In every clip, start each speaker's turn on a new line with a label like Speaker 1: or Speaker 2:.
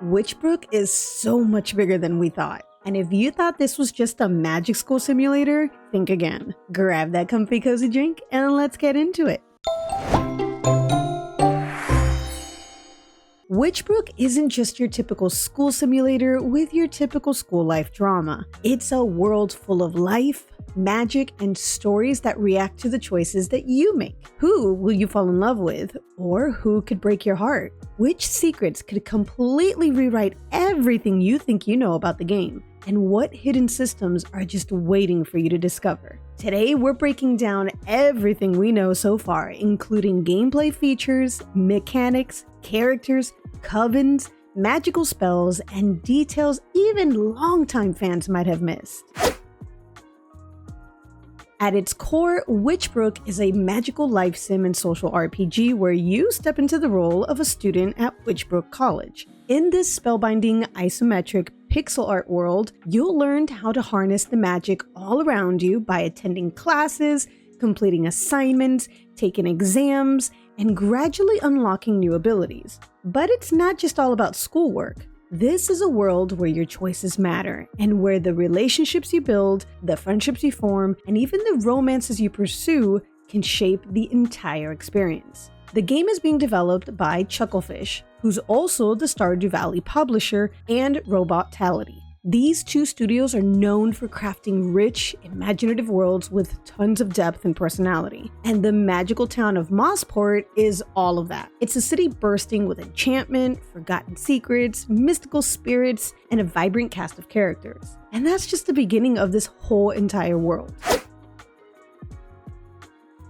Speaker 1: Witchbrook is so much bigger than we thought. And if you thought this was just a magic school simulator, think again. Grab that comfy cozy drink and let's get into it. Witchbrook isn't just your typical school simulator with your typical school life drama. It's a world full of life, magic, and stories that react to the choices that you make. Who will you fall in love with? Or who could break your heart? Which secrets could completely rewrite everything you think you know about the game? And what hidden systems are just waiting for you to discover? Today, we're breaking down everything we know so far, including gameplay features, mechanics, characters, covens, magical spells, and details even longtime fans might have missed. At its core, Witchbrook is a magical life sim and social RPG where you step into the role of a student at Witchbrook College. In this spellbinding, isometric, pixel art world, you'll learn how to harness the magic all around you by attending classes, completing assignments, taking exams, and gradually unlocking new abilities. But it's not just all about schoolwork. This is a world where your choices matter, and where the relationships you build, the friendships you form, and even the romances you pursue can shape the entire experience. The game is being developed by Chucklefish, who's also the Stardew Valley publisher, and Robotality. These two studios are known for crafting rich, imaginative worlds with tons of depth and personality. And the magical town of Mossport is all of that. It's a city bursting with enchantment, forgotten secrets, mystical spirits, and a vibrant cast of characters. And that's just the beginning of this whole entire world.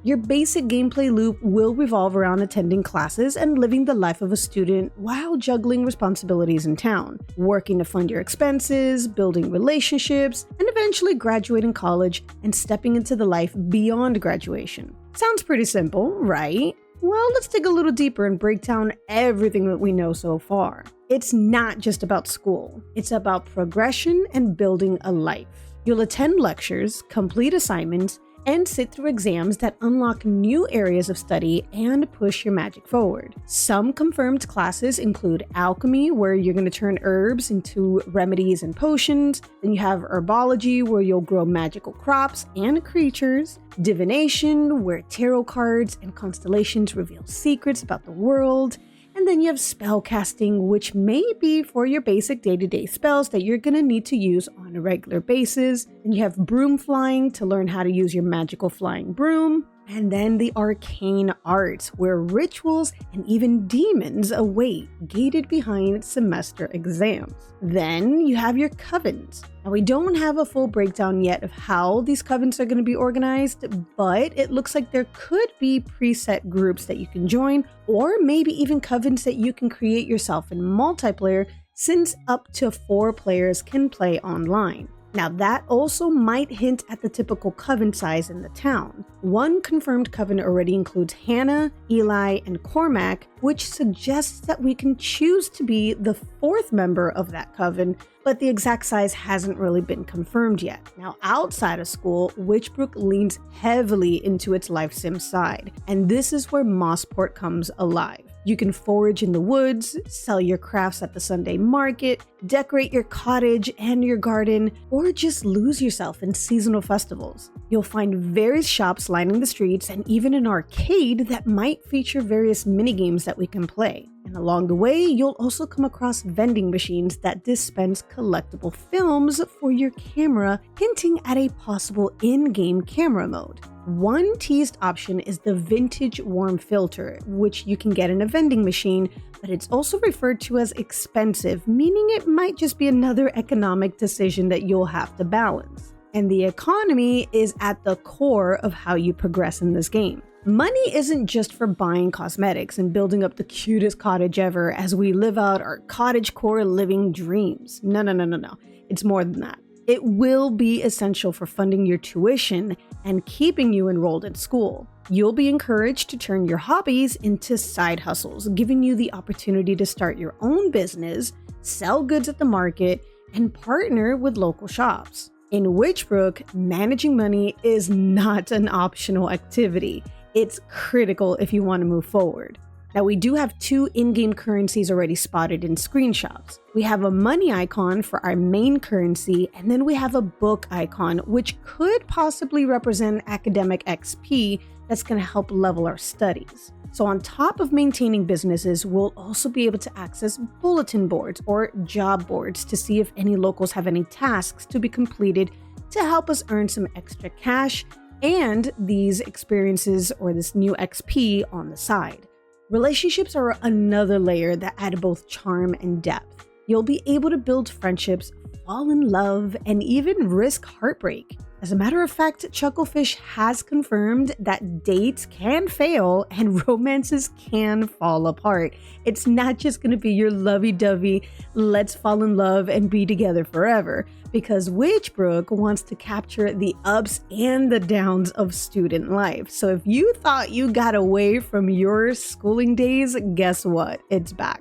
Speaker 1: Your basic gameplay loop will revolve around attending classes and living the life of a student while juggling responsibilities in town, working to fund your expenses, building relationships, and eventually graduating college and stepping into the life beyond graduation. Sounds pretty simple, right? Well, let's dig a little deeper and break down everything that we know so far. It's not just about school. It's about progression and building a life. You'll attend lectures, complete assignments, and sit through exams that unlock new areas of study and push your magic forward. Some confirmed classes include alchemy, where you're going to turn herbs into remedies and potions. Then you have herbology, where you'll grow magical crops and creatures. Divination, where tarot cards and constellations reveal secrets about the world. And then you have spellcasting, which may be for your basic day-to-day spells that you're going to need to use on a regular basis. And you have broom flying to learn how to use your magical flying broom. And then the Arcane Arts, where rituals and even demons await, gated behind semester exams. Then you have your covens. Now, we don't have a full breakdown yet of how these covens are going to be organized, but it looks like there could be preset groups that you can join, or maybe even covens that you can create yourself in multiplayer, since up to 4 players can play online. Now, that also might hint at the typical coven size in the town. One confirmed coven already includes Hannah, Eli, and Cormac, which suggests that we can choose to be the 4th member of that coven, but the exact size hasn't really been confirmed yet. Now, outside of school, Witchbrook leans heavily into its life sim side, and this is where Mossport comes alive. You can forage in the woods, sell your crafts at the Sunday market, decorate your cottage and your garden, or just lose yourself in seasonal festivals. You'll find various shops lining the streets and even an arcade that might feature various minigames that we can play. And along the way, you'll also come across vending machines that dispense collectible films for your camera, hinting at a possible in-game camera mode. One teased option is the vintage warm filter, which you can get in a vending machine, but it's also referred to as expensive, meaning it might just be another economic decision that you'll have to balance. And the economy is at the core of how you progress in this game. Money isn't just for buying cosmetics and building up the cutest cottage ever as we live out our cottagecore living dreams. No. It's more than that. It will be essential for funding your tuition and keeping you enrolled at school. You'll be encouraged to turn your hobbies into side hustles, giving you the opportunity to start your own business, sell goods at the market, and partner with local shops. In Witchbrook, managing money is not an optional activity. It's critical if you want to move forward. Now, we do have 2 in-game currencies already spotted in screenshots. We have a money icon for our main currency, and then we have a book icon, which could possibly represent academic XP that's going to help level our studies. So on top of maintaining businesses, we'll also be able to access bulletin boards or job boards to see if any locals have any tasks to be completed to help us earn some extra cash and these experiences or this new XP on the side. Relationships are another layer that add both charm and depth. You'll be able to build friendships, fall in love, and even risk heartbreak. As a matter of fact, Chucklefish has confirmed that dates can fail and romances can fall apart. It's not just going to be your lovey-dovey, let's fall in love and be together forever, because Witchbrook wants to capture the ups and the downs of student life. So if you thought you got away from your schooling days, guess what? It's back.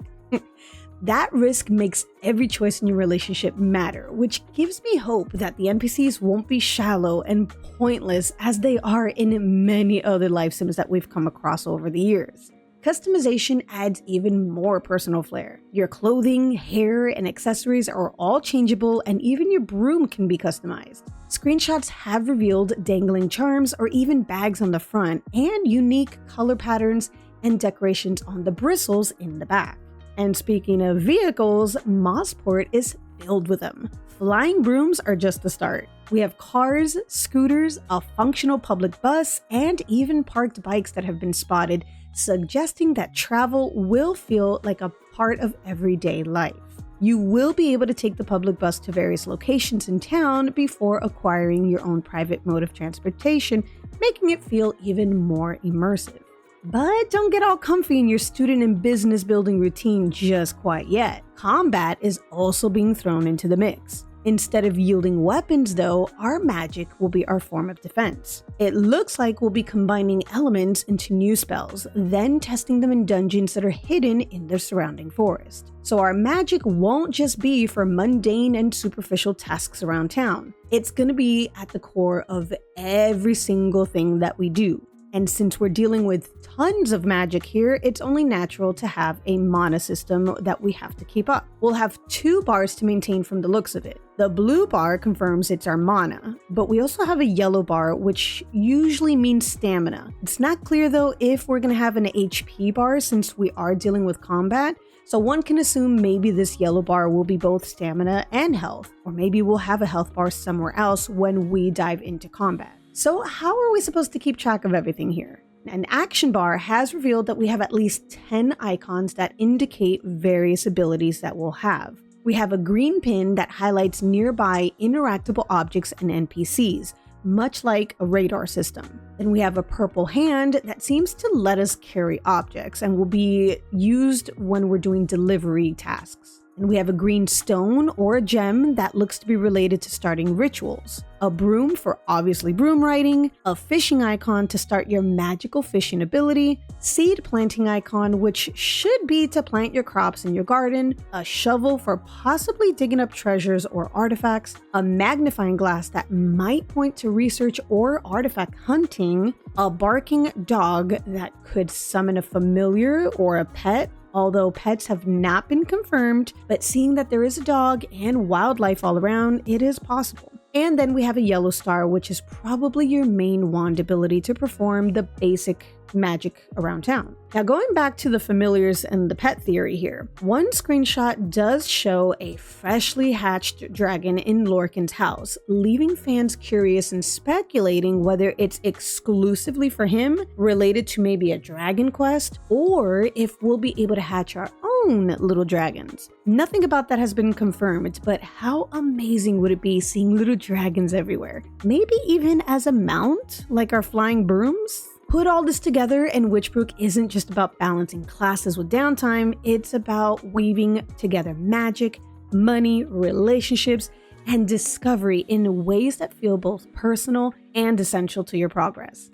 Speaker 1: That risk makes every choice in your relationship matter, which gives me hope that the NPCs won't be shallow and pointless as they are in many other life sims that we've come across over the years. Customization adds even more personal flair. Your clothing, hair, and accessories are all changeable, and even your broom can be customized. Screenshots have revealed dangling charms or even bags on the front, and unique color patterns and decorations on the bristles in the back. And speaking of vehicles, Mossport is filled with them. Flying brooms are just the start. We have cars, scooters, a functional public bus, and even parked bikes that have been spotted, suggesting that travel will feel like a part of everyday life. You will be able to take the public bus to various locations in town before acquiring your own private mode of transportation, making it feel even more immersive. But don't get all comfy in your student and business building routine just quite yet. Combat is also being thrown into the mix. Instead of yielding weapons though, our magic will be our form of defense. It looks like we'll be combining elements into new spells, then testing them in dungeons that are hidden in the surrounding forest. So our magic won't just be for mundane and superficial tasks around town. It's going to be at the core of every single thing that we do. And since we're dealing with tons of magic here, it's only natural to have a mana system that we have to keep up. We'll have 2 bars to maintain from the looks of it. The blue bar confirms it's our mana, but we also have a yellow bar, which usually means stamina. It's not clear though if we're going to have an HP bar since we are dealing with combat, so one can assume maybe this yellow bar will be both stamina and health, or maybe we'll have a health bar somewhere else when we dive into combat. So how are we supposed to keep track of everything here? An action bar has revealed that we have at least 10 icons that indicate various abilities that we'll have. We have a green pin that highlights nearby interactable objects and NPCs, much like a radar system. Then we have a purple hand that seems to let us carry objects and will be used when we're doing delivery tasks. And we have a green stone or a gem that looks to be related to starting rituals, a broom for obviously broom riding, a fishing icon to start your magical fishing ability, seed planting icon which should be to plant your crops in your garden, a shovel for possibly digging up treasures or artifacts, a magnifying glass that might point to research or artifact hunting, a barking dog that could summon a familiar or a pet, although pets have not been confirmed, but seeing that there is a dog and wildlife all around, it is possible. And then we have a yellow star, which is probably your main wand ability to perform the basic magic around town. Now going back to the familiars and the pet theory here, one screenshot does show a freshly hatched dragon in Lorcan's house, leaving fans curious and speculating whether it's exclusively for him, related to maybe a dragon quest, or if we'll be able to hatch our own little dragons. Nothing about that has been confirmed, but how amazing would it be seeing little dragons everywhere? Maybe even as a mount, like our flying brooms? Put all this together and Witchbrook isn't just about balancing classes with downtime, it's about weaving together magic, money, relationships, and discovery in ways that feel both personal and essential to your progress.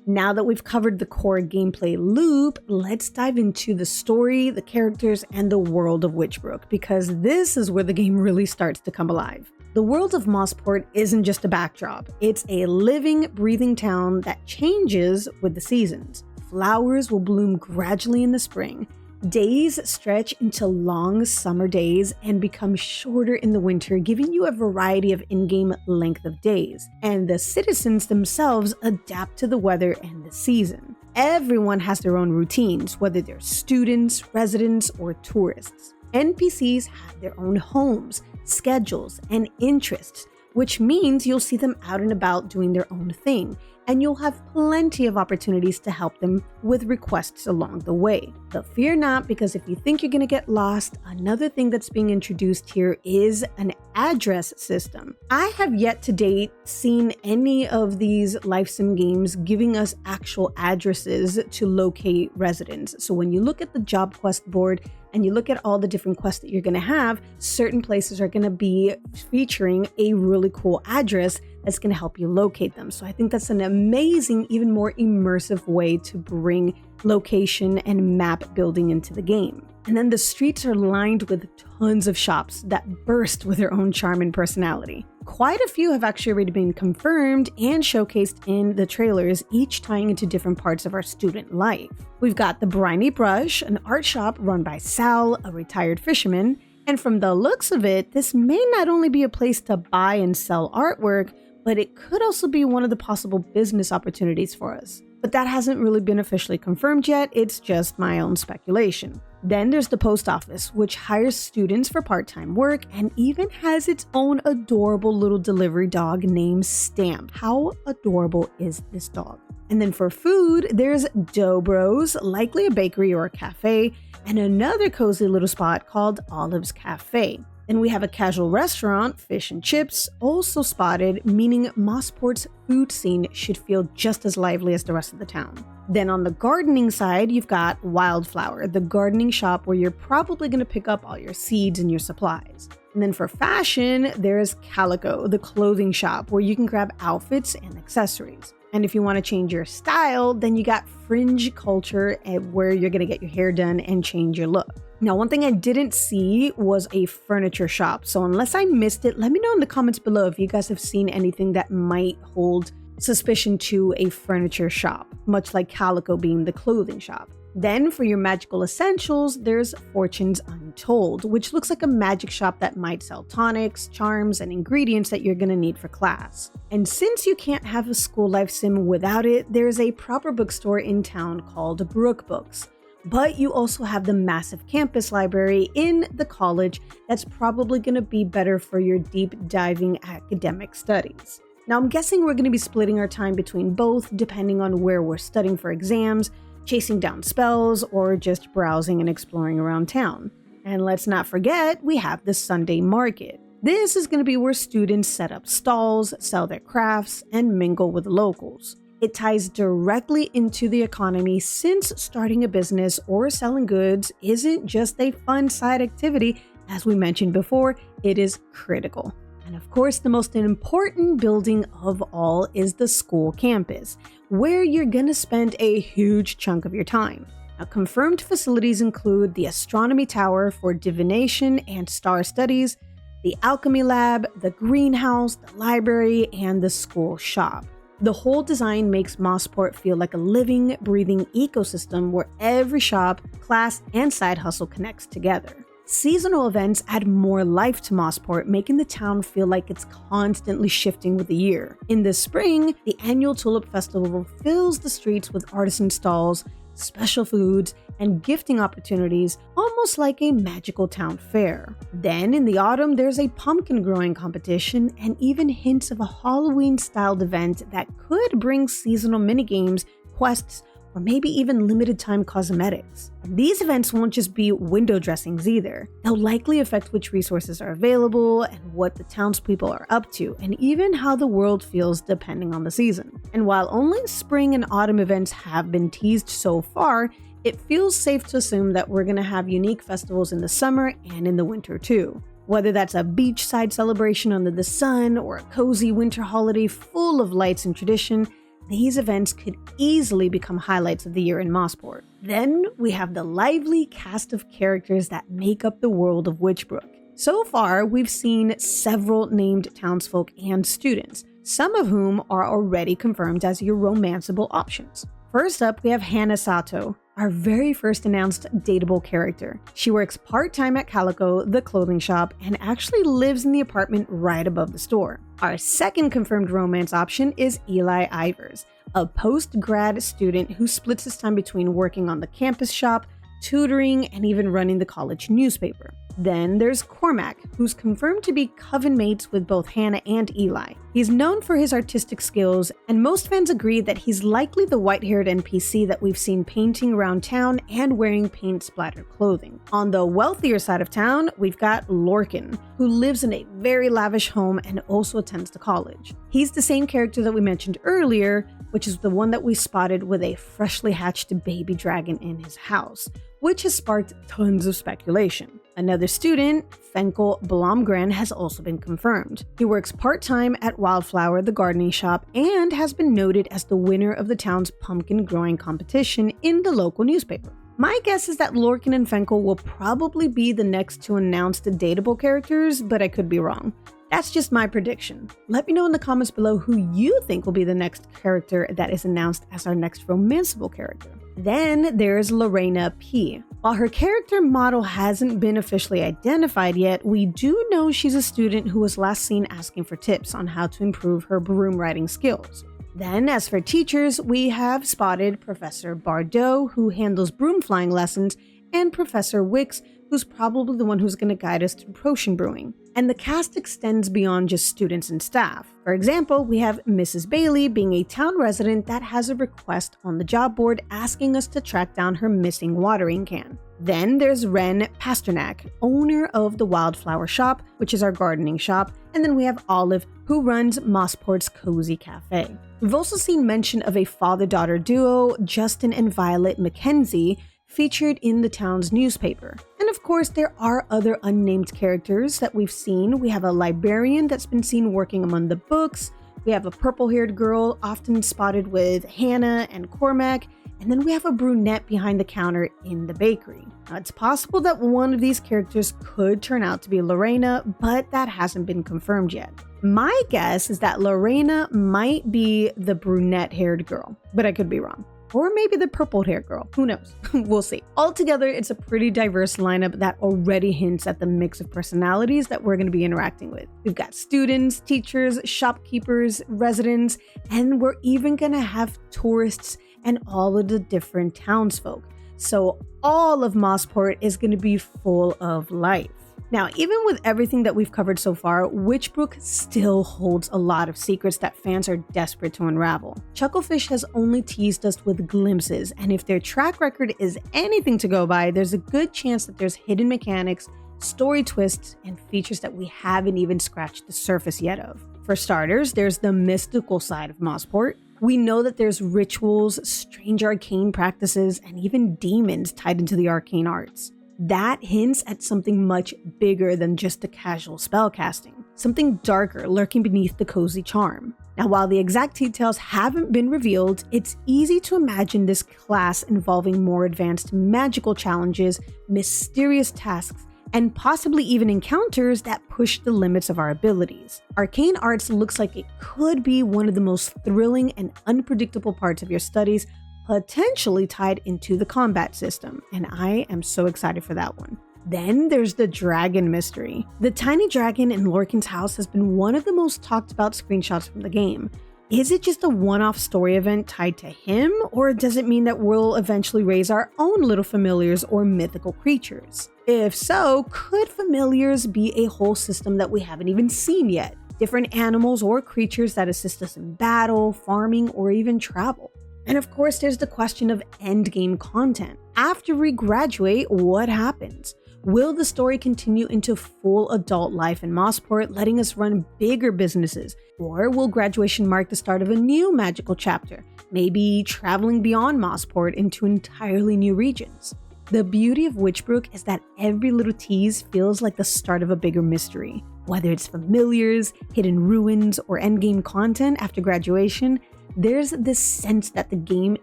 Speaker 1: Now that we've covered the core gameplay loop, let's dive into the story, the characters, and the world of Witchbrook, because this is where the game really starts to come alive. The world of Mossport isn't just a backdrop, it's a living, breathing town that changes with the seasons. flowers will bloom gradually in the spring. Days stretch into long summer days and become shorter in the winter, giving you a variety of in-game length of days. And the citizens themselves adapt to the weather and the season. Everyone has their own routines, whether they're students, residents, or tourists. NPCs have their own homes, schedules, and interests, which means you'll see them out and about doing their own thing, and you'll have plenty of opportunities to help them with requests along the way. But fear not, because if you think you're going to get lost, another thing that's being introduced here is an address system. I have yet to date seen any of these life sim games giving us actual addresses to locate residents. So when you look at the job quest board and you look at all the different quests that you're going to have, certain places are going to be featuring a really cool address that's going to help you locate them. So I think that's an amazing, even more immersive way to bring location and map building into the game. And then the streets are lined with tons of shops that burst with their own charm and personality. Quite a few have actually already been confirmed and showcased in the trailers, each tying into different parts of our student life. We've got the Briny Brush, an art shop run by Sal, a retired fisherman. And from the looks of it, this may not only be a place to buy and sell artwork, but it could also be one of the possible business opportunities for us. But that hasn't really been officially confirmed yet, it's just my own speculation. Then there's the post office, which hires students for part-time work and even has its own adorable little delivery dog named Stamp. How adorable is this dog? And then for food, there's Dobro's, likely a bakery or a cafe, and another cozy little spot called Olive's Cafe. Then we have a casual restaurant, Fish and Chips, also spotted, meaning Mossport's food scene should feel just as lively as the rest of the town. Then on the gardening side, you've got Wildflower, the gardening shop where you're probably going to pick up all your seeds and your supplies. And then for fashion, there's Calico, the clothing shop where you can grab outfits and accessories. And if you want to change your style, then you got Fringe Culture, where you're going to get your hair done and change your look. Now, one thing I didn't see was a furniture shop. So unless I missed it, let me know in the comments below if you guys have seen anything that might hold suspicion to a furniture shop, much like Calico being the clothing shop. Then for your magical essentials, there's Fortunes Untold, which looks like a magic shop that might sell tonics, charms, and ingredients that you're going to need for class. And since you can't have a school life sim without it, there's a proper bookstore in town called Brook Books. But you also have the massive campus library in the college that's probably going to be better for your deep diving academic studies. Now, I'm guessing we're going to be splitting our time between both depending on where we're studying for exams, chasing down spells, or just browsing and exploring around town. And let's not forget, we have the Sunday market. This is going to be where students set up stalls, sell their crafts, and mingle with locals. It ties directly into the economy since starting a business or selling goods isn't just a fun side activity. As we mentioned before, it is critical. And of course, the most important building of all is the school campus, where you're gonna spend a huge chunk of your time. Now, confirmed facilities include the Astronomy Tower for divination and star studies, the Alchemy Lab, the greenhouse, the library, and the school shop. The whole design makes Mossport feel like a living, breathing ecosystem where every shop, class, and side hustle connects together. Seasonal events add more life to Mossport, making the town feel like it's constantly shifting with the year. In the spring, the annual Tulip Festival fills the streets with artisan stalls, special foods, and gifting opportunities, almost like a magical town fair. Then in the autumn, there's a pumpkin growing competition and even hints of a Halloween-styled event that could bring seasonal minigames, quests, or maybe even limited time cosmetics. And these events won't just be window dressings either. They'll likely affect which resources are available and what the townspeople are up to, and even how the world feels depending on the season. And while only spring and autumn events have been teased so far, it feels safe to assume that we're going to have unique festivals in the summer and in the winter too. Whether that's a beachside celebration under the sun or a cozy winter holiday full of lights and tradition, these events could easily become highlights of the year in Mossport. Then we have the lively cast of characters that make up the world of Witchbrook. So far, we've seen several named townsfolk and students, some of whom are already confirmed as your romanceable options. First up, we have Hana Sato, our very first announced dateable character. She works part-time at Calico, the clothing shop, and actually lives in the apartment right above the store. Our second confirmed romance option is Eli Ivers, a post-grad student who splits his time between working on the campus shop, tutoring, and even running the college newspaper. Then there's Cormac, who's confirmed to be coven mates with both Hannah and Eli. He's known for his artistic skills, and most fans agree that he's likely the white-haired NPC that we've seen painting around town and wearing paint-splattered clothing. On the wealthier side of town, we've got Lorcan, who lives in a very lavish home and also attends the college. He's the same character that we mentioned earlier, which is the one that we spotted with a freshly hatched baby dragon in his house, which has sparked tons of speculation. Another student, Fenkel Blomgren, has also been confirmed. He works part-time at Wildflower, the gardening shop, and has been noted as the winner of the town's pumpkin growing competition in the local newspaper. My guess is that Lorcan and Fenkel will probably be the next two announced dateable characters, but I could be wrong. That's just my prediction. Let me know in the comments below who you think will be the next character that is announced as our next romanceable character. Then there's Lorena P. While her character model hasn't been officially identified yet, we do know she's a student who was last seen asking for tips on how to improve her broom riding skills. Then, as for teachers, we have spotted Professor Bardot, who handles broom flying lessons, and Professor Wicks, who's probably the one who's going to guide us through potion brewing. And the cast extends beyond just students and staff. For example, we have Mrs. Bailey being a town resident that has a request on the job board asking us to track down her missing watering can. Then there's Ren Pasternak, owner of the Wildflower Shop, which is our gardening shop, and then we have Olive, who runs Mossport's Cozy Cafe. We've also seen mention of a father-daughter duo, Justin and Violet Mackenzie, featured in the town's newspaper. And of course, there are other unnamed characters that we've seen. We have a librarian that's been seen working among the books. We have a purple-haired girl often spotted with Hannah and Cormac. And then we have a brunette behind the counter in the bakery. Now, it's possible that one of these characters could turn out to be Lorena, but that hasn't been confirmed yet. My guess is that Lorena might be the brunette-haired girl, but I could be wrong. Or maybe the purple-haired girl, who knows? We'll see. Altogether, it's a pretty diverse lineup that already hints at the mix of personalities that we're going to be interacting with. We've got students, teachers, shopkeepers, residents, and we're even going to have tourists and all of the different townsfolk. So all of Mossport is going to be full of life. Now, even with everything that we've covered so far, Witchbrook still holds a lot of secrets that fans are desperate to unravel. Chucklefish has only teased us with glimpses, and if their track record is anything to go by, there's a good chance that there's hidden mechanics, story twists, and features that we haven't even scratched the surface yet of. For starters, there's the mystical side of Mossport. We know that there's rituals, strange arcane practices, and even demons tied into the arcane arts. That hints at something much bigger than just a casual spellcasting, something darker lurking beneath the cozy charm. Now, while the exact details haven't been revealed, it's easy to imagine this class involving more advanced magical challenges, mysterious tasks, and possibly even encounters that push the limits of our abilities. Arcane Arts looks like it could be one of the most thrilling and unpredictable parts of your studies, potentially tied into the combat system, and I am so excited for that one. Then there's the dragon mystery. The tiny dragon in Lorcan's house has been one of the most talked about screenshots from the game. Is it just a one-off story event tied to him, or does it mean that we'll eventually raise our own little familiars or mythical creatures? If so, could familiars be a whole system that we haven't even seen yet? Different animals or creatures that assist us in battle, farming, or even travel? And of course, there's the question of endgame content. After we graduate, what happens? Will the story continue into full adult life in Mossport, letting us run bigger businesses? Or will graduation mark the start of a new magical chapter, maybe traveling beyond Mossport into entirely new regions? The beauty of Witchbrook is that every little tease feels like the start of a bigger mystery. Whether it's familiars, hidden ruins, or endgame content after graduation, there's this sense that the game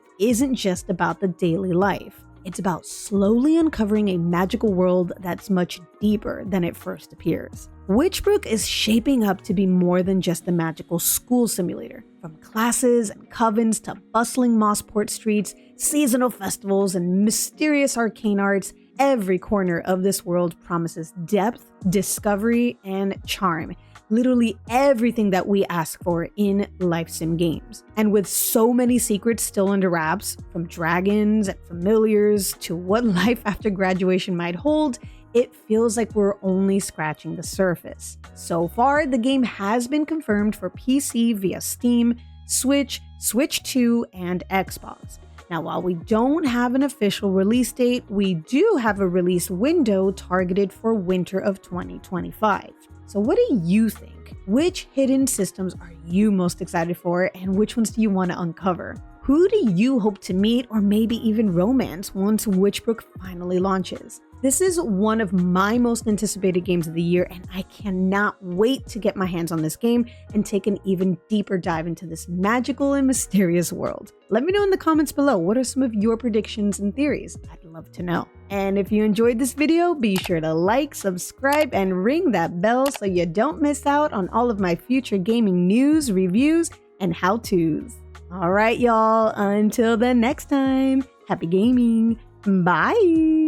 Speaker 1: isn't just about the daily life. It's about slowly uncovering a magical world that's much deeper than it first appears. Witchbrook is shaping up to be more than just a magical school simulator. From classes and covens to bustling Mossport streets, seasonal festivals, and mysterious arcane arts, every corner of this world promises depth, discovery, and charm. Literally everything that we ask for in life sim games. And with so many secrets still under wraps, from dragons and familiars to what life after graduation might hold, it feels like we're only scratching the surface. So far, the game has been confirmed for PC via Steam, Switch, Switch 2, and Xbox. Now, while we don't have an official release date, we do have a release window targeted for winter of 2025. So what do you think? Which hidden systems are you most excited for, and which ones do you want to uncover? Who do you hope to meet or maybe even romance once Witchbrook finally launches? This is one of my most anticipated games of the year, and I cannot wait to get my hands on this game and take an even deeper dive into this magical and mysterious world. Let me know in the comments below, what are some of your predictions and theories? I'd love to know. And if you enjoyed this video, be sure to like, subscribe, and ring that bell so you don't miss out on all of my future gaming news, reviews, and how-tos. All right, y'all, until the next time, happy gaming. Bye.